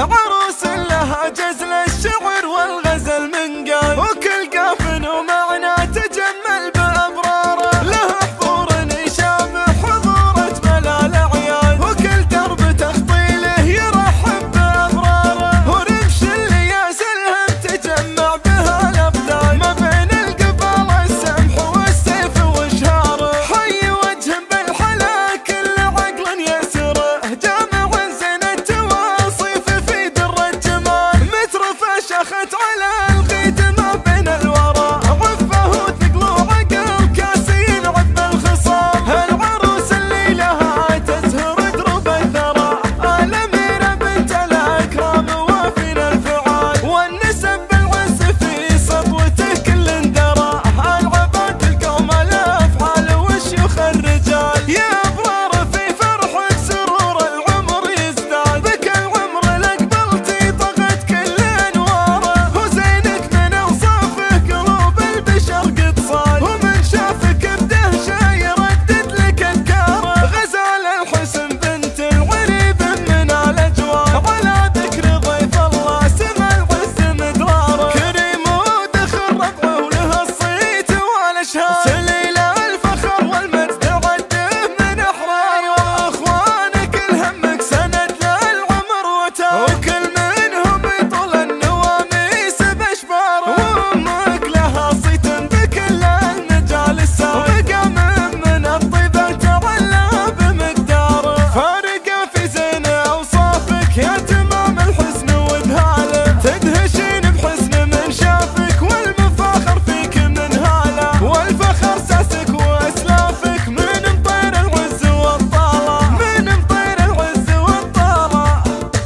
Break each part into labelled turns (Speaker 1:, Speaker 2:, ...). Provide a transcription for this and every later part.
Speaker 1: عروس لها جزل الشعر والغزل من قال، وكل قاف ومعنى تجمل بأبراره، له حضور يشابه حضور أجمل الأعياد، وكل درب تخطيله يرحب بأبراره، ورمش اللي ياسلهم تجمع بها الأبدان، ما بين القبال السمح والسيف وشهاره، حي وجه بالحلا كل عقل يسره، جامع زين التواصيف في در الجمال، مترفة شخت على القيد ما بين الورى، عفه وثقل وعقل كاسين عذب الخصام، العروس اللي لها تزهر دروب الثرى، الأميرة بنت الأكرام وافين الفعال، والنسب بالعز في سطوته كل درى، العباد القوم الأفعال والشيوخ الرجال، يا أبرار في فرحك سرور العمر يزداد، بك العمر لقبلتي طغت كل أنواره، وزينك من أوصافه قلوب البشر قد صاد، ومن شافك بدهشة يردد لك أذكاره، غزال الحسن بنت العريب من الأجوار، على ذكر ضيف الله سما العز مدراره، كريم ودخل ربعه وله الصيت والأشهار، سليل الفخر والمجد عده من أحرار، وأخوانك الهمك سند للعمر وتار، وكل منهم يطول النواميس بأشباره، وأمك لها صيت بكل المجال السار، بقى من الطيبة تعلى بمقداره، فارقة في زين أوصافك يا تمام الحسن وذهاله، تدهشين بحسن من شافك والمفاخر فيك من هاله، والفخر ساسك وأسلافك من مطير العز والطالة، من مطير العز والطالة،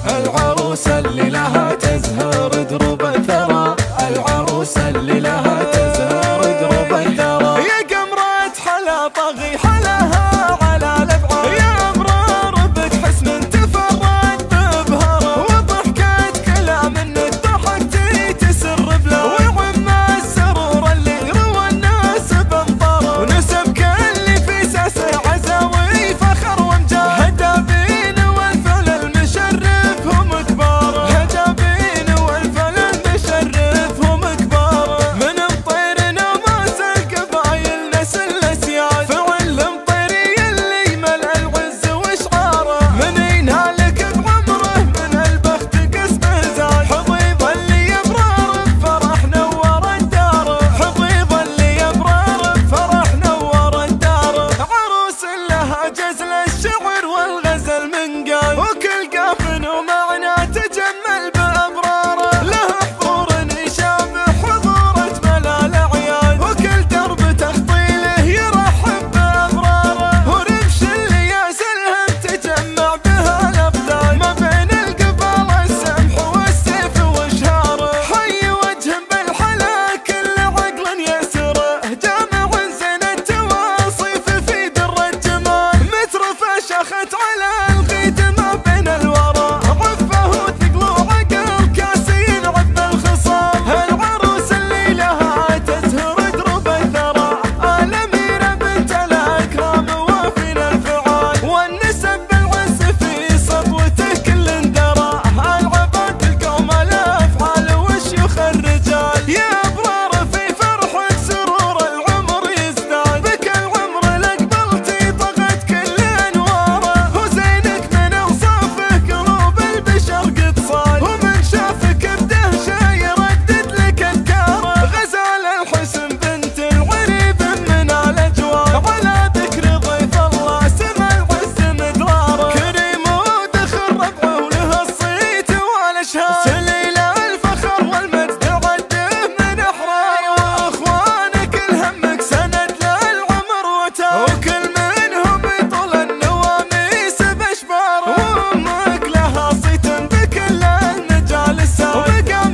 Speaker 1: العروس اللي لها تزهر دروب الثرى، العروس اللي لها تزهر دروب الثرى، يا قمرة حلا طغي حلاها على الأبعاد، يا أبرار بك حسن تفرد ببهره، وضحكت كلام انك ضحكتي تسر بلا، ويعم السرور اللي روى الناس بانظاره، ونسبك اللي في ساسه عزاوي فخر وامجاد، هدابين والفعل المشرف هم كباره، هدابين والفعل المشرف هم كباره، من مطير ناموس القبايل نسل الاسياد، فعل مطيري اللي ملأ العز واشعاره، من ينهالك بعمره من البخت قسمه زاد، حضيض اللي يبرار بفرح نور الدار، حضيض اللي يبرار بفرح نور الدار، عروس لها جزل الشعر والغزل من قال، وكل قاف ومعنى تجمل بأبراره، له حضور يشابه حضور أجمل الأعياد، وكل درب تخطيله يرحب بأبراره، ورمش اللي ياسلهم تجمع بها الأبدان، ما بين القبال السمح والسيف وشهاره، حي وجه بالحلا كل عقل يسره، جامع زين التواصيف في در الجمال، مترفة شخت على القيد ما بين الورى، عفه وثقل وعقل كاسين عذب الخصام، العروس اللي لها تزهر دروب الثرى، الأميرة بنت الأكرام وافين الفعال، والنسب بالعز في سطوته كل درى، العباد القوم الأفعال والشيوخ الرجال، يا أبرار في فرحك سرور العمر يزداد، بك العمر لقبلتي طغت كل أنواره، وزينك من أوصافه قلوب البشر قد صاد، ومن شافك بدهشة يردد لك أذكاره، غزال الحسن بنت العريب من الأجوار، على ذكر ضيف الله سما العز مدراره، كريم ودخل ربعه وله الصيت والأشهار، سليل الفخر والمجد عده من أحرار، وأخوانك الهمك سند للعمر وتار، وكل منهم يطول النواميس بأشباره، وأمك لها صيت بكل المجال السار، وبقى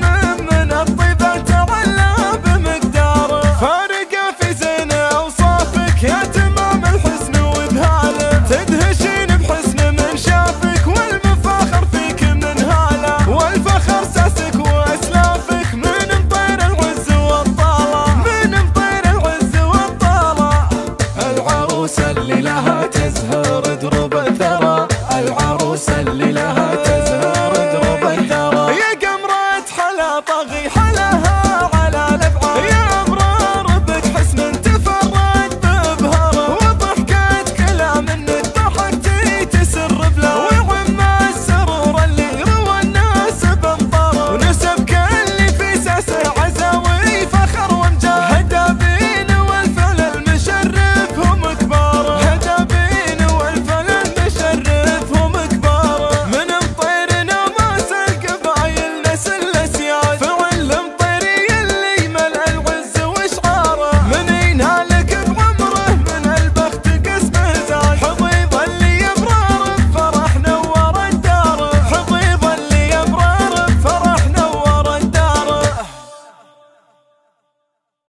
Speaker 1: من الطيبة تعلى بمقداره، فارقة في زين أوصافك يا تمام الحسن وذهاله، تدهشين بحسن من شافك والمفاخر فيك من هاله، والفخر ساسك وأسلافك من مطير العز والطالة، من مطير العز والطالة، العروس اللي لها تزهر دروب الثرى، العروس اللي لها